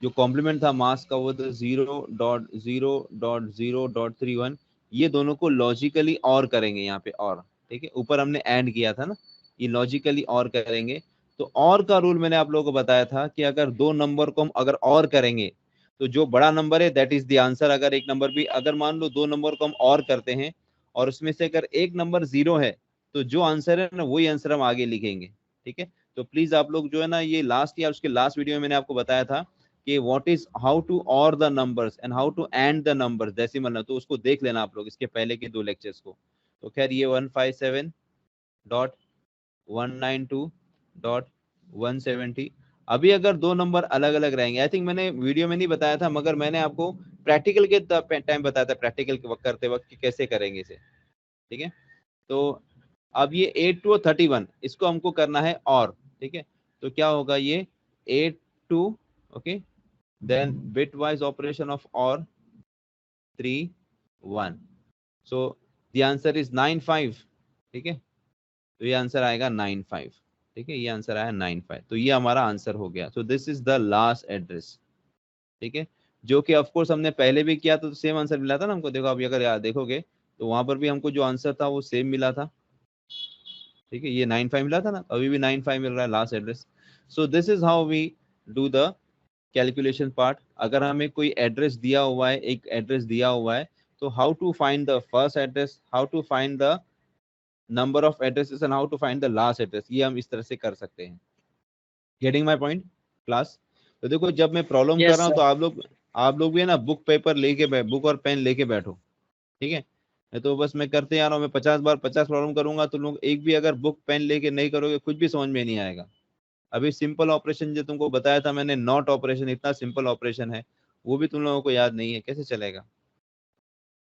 [SPEAKER 1] जो कॉम्प्लीमेंट था मास्क का वो तो 0.0.0.31, ये दोनों को लॉजिकली और करेंगे यहाँ पे, और ठीक है, ऊपर हमने एंड किया था ना, ये लॉजिकली और करेंगे। तो और का रूल मैंने आप लोगों को बताया था कि अगर दो नंबर को हम अगर और करेंगे तो जो बड़ा नंबर है दैट इज द आंसर। अगर एक नंबर भी, अगर मान लो दो नंबर को हम और करते हैं और उसमें से अगर एक नंबर 0 है तो जो आंसर है ना वही आंसर हम आगे लिखेंगे, ठीक है। तो प्लीज आप लोग जो है ना, ये लास्ट या उसके लास्ट वीडियो में मैंने आपको बताया था कि व्हाट इज हाउ टू और the numbers and how to and the numbers decimal, तो उसको देख लेना आप लोग इसके पहले के 2 लेक्चर्स को। तो खैर ये 157.192.170, अभी अगर दो नंबर अलग अलग रहेंगे, आई थिंक मैंने वीडियो में नहीं बताया था मगर मैंने आपको प्रैक्टिकल के टाइम बताया था, प्रैक्टिकल करते वक्त कि कैसे करेंगे इसे, ठीक है। तो अब ये 82 और 31 इसको हमको करना है और, ठीक है। तो क्या होगा ये 82, okay, then bitwise operation of OR 3 1, so the answer is 95, ठीक है। तो ये आंसर आएगा 95, ठीक है, ये आंसर आया 95, तो ये हमारा आंसर हो गया। सो this is the last address, ठीक है, जो कि ऑफ कोर्स हमने पहले भी किया तो सेम आंसर मिला था ना हमको। देखो अभी अगर यार देखोगे तो वहां पर भी हमको जो आंसर था वो सेम मिला था, ठीक है, ये 95 मिला था ना, अभी भी 95 मिल रहा है last address. So this is how we do the calculation part. अगर हमें कोई एड्रेस दिया हुआ है, एक एड्रेस दिया हुआ है, तो how to find the first address, how to find the number of addresses and how to find the last address, ये हम इस तरह से कर सकते हैं। Getting my point class? तो देखो जब मैं प्रॉब्लम कर
[SPEAKER 2] Yes,
[SPEAKER 1] रहा हूँ
[SPEAKER 2] sir.
[SPEAKER 1] तो आप लोग भी है ना बुक पेपर लेके बुक और पेन लेके बैठो, ठीक है। नहीं तो बस मैं करते आ रहा हूँ, मैं 50 बार 50 प्रॉब्लम करूंगा तो लोग एक भी अगर बुक पेन लेके नहीं करोगे कुछ भी समझ में नहीं आएगा। अभी सिंपल ऑपरेशन जो तुमको बताया था मैंने, नॉट ऑपरेशन, इतना सिंपल ऑपरेशन है, वो भी तुम लोगों को याद नहीं है, कैसे चलेगा?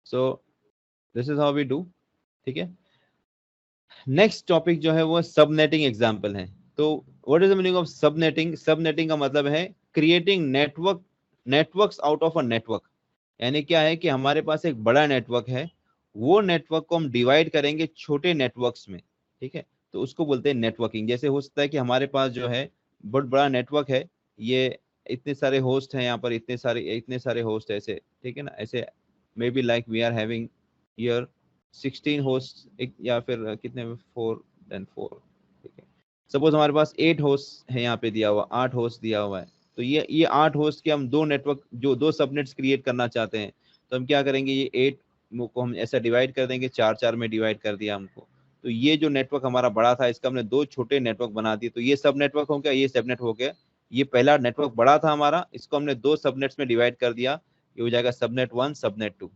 [SPEAKER 1] So this is how we do, ठीक है। नेक्स्ट टॉपिक जो है वो सबनेटिंग एग्जांपल है। तो what is the meaning of subnetting? Subnetting का मतलब है creating networks out of a network. यानी क्या है कि हमारे पास एक बड़ा नेटवर्क है, वो नेटवर्क को हम डिवाइड करेंगे छोटे नेटवर्क्स में, ठीक है। तो उसको बोलते हैं नेटवर्किंग। जैसे हो सकता है कि हमारे पास जो है बहुत बड़ा नेटवर्क है, ये इतने सारे होस्ट हैं यहाँ पर, इतने सारे होस्ट ऐसे, ठीक है ना, ऐसे may be like we are having here 16 host, या फिर कितने, 4 देन 4, ठीक है। सपोज हमारे पास 8 होस्ट है यहाँ पे दिया हुआ, 8 होस्ट दिया हुआ है। तो ये 8 होस्ट के हम दो नेटवर्क, जो दो सबनेट्स क्रिएट करना चाहते हैं, तो हम क्या करेंगे, ये 8 को हम ऐसा डिवाइड कर देंगे, 4 में डिवाइड कर दिया हमको। तो ये जो नेटवर्क हमारा बड़ा था इसका हमने दो छोटे नेटवर्क बना दिए, तो ये सब नेटवर्क हो गया, ये सबनेट हो गया। ये पहला नेटवर्क बड़ा था हमारा, इसको हमने दो सबनेट्स में डिवाइड कर दिया, ये हो जाएगा सबनेट 1 सबनेट 2,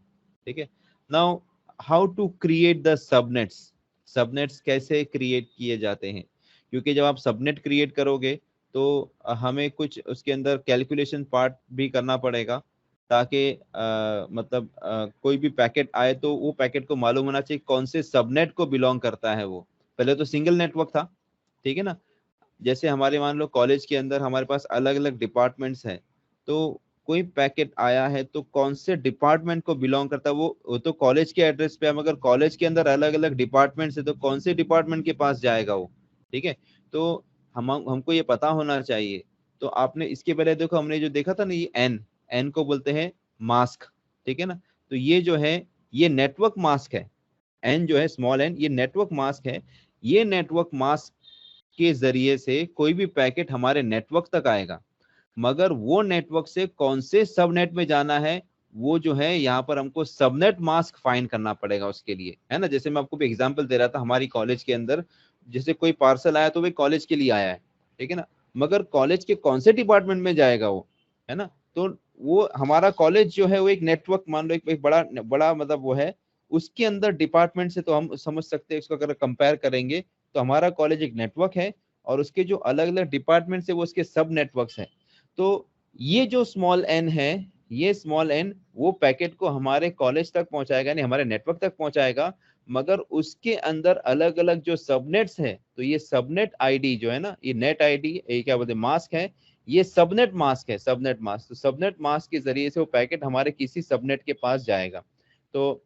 [SPEAKER 1] ठीक है। Now how to create the subnets, subnets कैसे क्रिएट किए जाते हैं? क्योंकि जब आप सबनेट क्रिएट करोगे तो हमें कुछ उसके अंदर कैलकुलेशन पार्ट भी करना पड़ेगा, ताकि मतलब कोई भी पैकेट आए तो वो पैकेट को मालूम होना चाहिए कौन से सबनेट को बिलोंग करता है वो। पहले तो सिंगल नेटवर्क था, ठीक है ना। जैसे हमारे मान लो कॉलेज के अंदर हमारे पास अलग अलग डिपार्टमेंट्स हैं, तो कोई पैकेट आया है तो कौन से डिपार्टमेंट को बिलोंग करता है वो तो कॉलेज के एड्रेस पे है, मगर कॉलेज के अंदर अलग अलग डिपार्टमेंट्स है तो कौन से डिपार्टमेंट के पास जाएगा वो, ठीक है। तो हमको ये पता होना चाहिए। तो आपने इसके पहले देखो हमने जो देखा था ना, ये एन को बोलते हैं मास्क, ठीक है ना। तो ये जो है ये नेटवर्क मास्क है, एन जो है स्मॉल एन, ये नेटवर्क मास्क है। ये नेटवर्क मास्क के जरिए से कोई भी पैकेट हमारे नेटवर्क तक आएगा, मगर वो नेटवर्क से कौन से सबनेट में जाना है वो जो है यहाँ पर हमको सबनेट मास्क फाइंड करना पड़ेगा उसके लिए, है ना। जैसे मैं आपको भी एग्जांपल दे रहा था, हमारी कॉलेज के अंदर जैसे कोई पार्सल आया तो वो कॉलेज के लिए आया है, ठीक है ना, मगर कॉलेज के कौन से डिपार्टमेंट में जाएगा वो, है ना। तो वो हमारा कॉलेज जो है वो एक नेटवर्क मान लो, एक बड़ा बड़ा मतलब वो है, उसके अंदर डिपार्टमेंट से तो हम समझ सकते हैं, इसको अगर कंपेयर करेंगे तो हमारा कॉलेज एक नेटवर्क है और उसके जो अलग अलग डिपार्टमेंट है वो उसके सब नेटवर्क्स हैं। तो ये जो स्मॉल एन है, ये स्मॉल एन वो पैकेट को हमारे कॉलेज तक पहुंचाएगा, यानी हमारे नेटवर्क तक पहुंचाएगा, मगर उसके अंदर अलग अलग जो सबनेट्स है, तो ये सबनेट आईडी जो है ना, ये नेट आईडी, ये क्या बोलते हैं, मास्क है, ये सबनेट मास्क है, सबनेट मास्क। तो सबनेट मास्क के जरिए से वो पैकेट हमारे किसी सबनेट के पास जाएगा। तो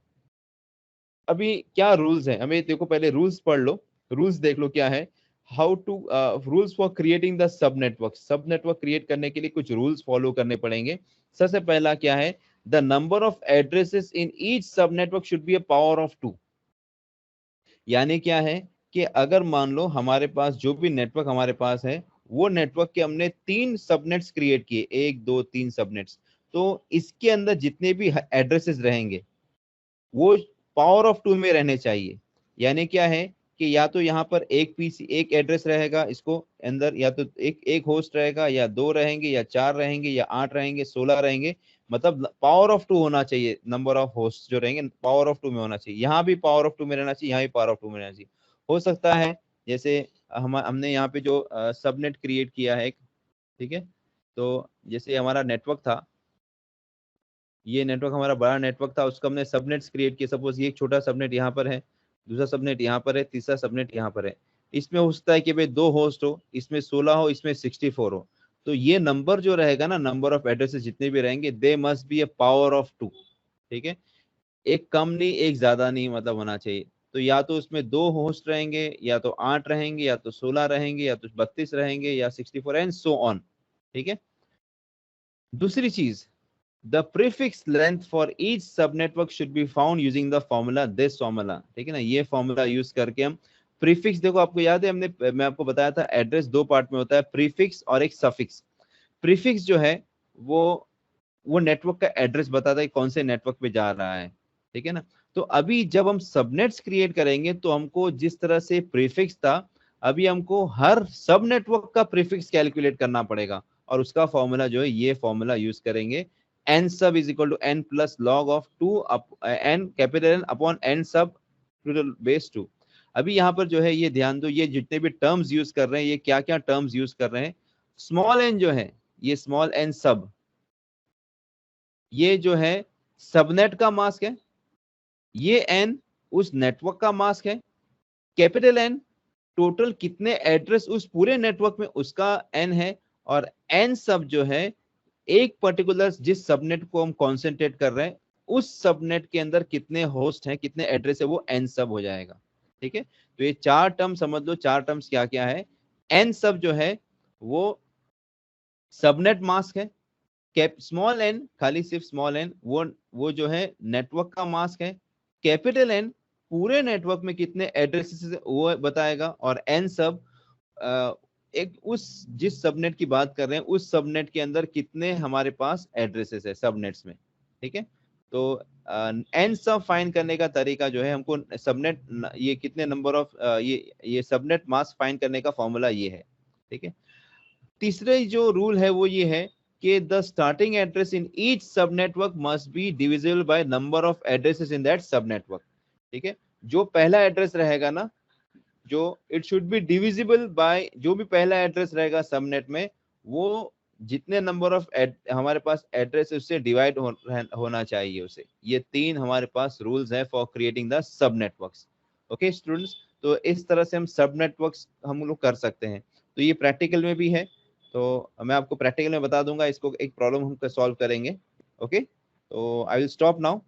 [SPEAKER 1] अभी क्या रूल्स है, हमें देखो पहले रूल्स पढ़ लो, रूल्स देख लो क्या है। How to rules for creating the sub network, sub network create करने के लिए कुछ रूल्स फॉलो करने पड़ेंगे। सबसे पहला क्या है, the number of addresses in each sub network should be a power of 2। यानी क्या है कि अगर मान लो हमारे पास जो भी नेटवर्क हमारे पास है, वो नेटवर्क के हमने 3 सबनेट्स क्रिएट किए, 1 2 3 सबनेट्स, तो इसके अंदर जितने भी एड्रेसेस रहेंगे वो पावर ऑफ 2 में रहने चाहिए। यानी क्या है कि या तो यहाँ पर एक पीसी एक एड्रेस रहेगा इसको अंदर, या तो एक होस्ट रहेगा, या 2 रहेंगे, या 4 रहेंगे, या 8 रहेंगे, 16 रहेंगे, मतलब पावर ऑफ 2 होना चाहिए। नंबर ऑफ होस्ट जो रहेंगे पावर ऑफ 2 में होना चाहिए, यहाँ भी पावर ऑफ 2 में रहना चाहिए, यहाँ भी पावर ऑफ 2 में रहना चाहिए। हो सकता है जैसे हमने यहाँ पे जो सबनेट क्रिएट किया है एक, ठीक है, तो जैसे हमारा नेटवर्क था, ये नेटवर्क हमारा बड़ा नेटवर्क था, उसका हमने सबनेट्स क्रिएट किए। सपोज ये एक छोटा सबनेट यहाँ पर है, दूसरा सबनेट यहाँ पर है, तीसरा सबनेट यहाँ पर है। इसमें हो सकता है कि भाई 2 होस्ट हो, इसमें 16 हो, इसमें 64 हो। तो ये नंबर जो रहेगा ना, नंबर ऑफ एड्रेसेस जितने भी रहेंगे, they must be A power of 2, ठीक है। एक कम नहीं एक ज्यादा नहीं मतलब होना चाहिए। तो या तो उसमें 2 होस्ट रहेंगे, या तो 8 रहेंगे, या तो 16 रहेंगे, या तो 32 रहेंगे, या 64 एंड सो ऑन, ठीक है। दूसरी चीज, the prefix length for each subnetwork should be found using the formula, this formula, ठीक है ना। ये फॉर्मूला यूज करके हम प्रीफिक्स, देखो आपको याद है मैं आपको बताया था एड्रेस 2 पार्ट में होता है, प्रीफिक्स और एक सफिक्स। प्रीफिक्स जो है वो नेटवर्क का एड्रेस बताता है कौन से नेटवर्क पे जा रहा है, ठीक है ना। तो अभी जब हम सबनेट्स क्रिएट करेंगे तो हमको जिस तरह से प्रीफिक्स था, अभी हमको हर सब नेटवर्क का प्रीफिक्स कैलकुलेट करना पड़ेगा, और उसका फॉर्मूला जो है ये फॉर्मूला यूज करेंगे, n sub is equal to n plus log of 2 n capital N upon n sub to the base 2। अभी यहाँ पर जो है ये ध्यान दो, ये जितने भी टर्म्स यूज कर रहे हैं, ये क्या क्या टर्म्स यूज कर रहे हैं। स्मॉल n जो है, ये स्मॉल n सब, ये जो है सबनेट का मास्क है, ये n उस नेटवर्क का मास्क है, कैपिटल N टोटल कितने एड्रेस उस पूरे नेटवर्क में उसका n है, और n सब जो है एक पर्टिकुलर जिस सबनेट को हम कॉन्सेंट्रेट कर रहे हैं उस सबनेट के अंदर कितने होस्ट हैं, कितने एड्रेस है, वो n सब हो जाएगा, ठीक है। तो ये 4 टर्म समझ लो, 4 टर्म्स क्या क्या है। n सब जो है वो सबनेट मास्क है, कैप स्मॉल n खाली सिर्फ स्मॉल n वो जो है नेटवर्क का मास्क है, कैपिटल N पूरे नेटवर्क में कितने एड्रेसेस है वो बताएगा, और n सब एक उस जिस सबनेट की बात कर रहे हैं उस सबनेट के अंदर कितने हमारे पास एड्रेसेस है सबनेट्स में, ठीक है। तो n सब फाइंड करने का तरीका जो है, हमको सबनेट ये कितने नंबर ऑफ ये सबनेट मास्क फाइंड करने का फॉर्मूला ये है, ठीक है। तीसरे जो रूल है वो ये है कि the starting address in each sub network must be divisible by number of addresses in that sub network, ठीक है। जो पहला एड्रेस रहेगा ना, जो it should be divisible by, जो भी पहला एड्रेस रहेगा सबनेट में, वो जितने नंबर ऑफ हमारे पास एड्रेस उससे डिवाइड होना चाहिए उसे। ये 3 हमारे पास रूल्स है फॉर क्रिएटिंग द सब नेटवर्क्स। ओके स्टूडेंट्स, तो इस तरह से हम सब नेटवर्क्स हम लोग कर सकते हैं। तो ये प्रैक्टिकल में भी है, तो मैं आपको प्रैक्टिकल में बता दूंगा, इसको एक प्रॉब्लम हम सॉल्व करेंगे। ओके, तो आई विल स्टॉप नाउ।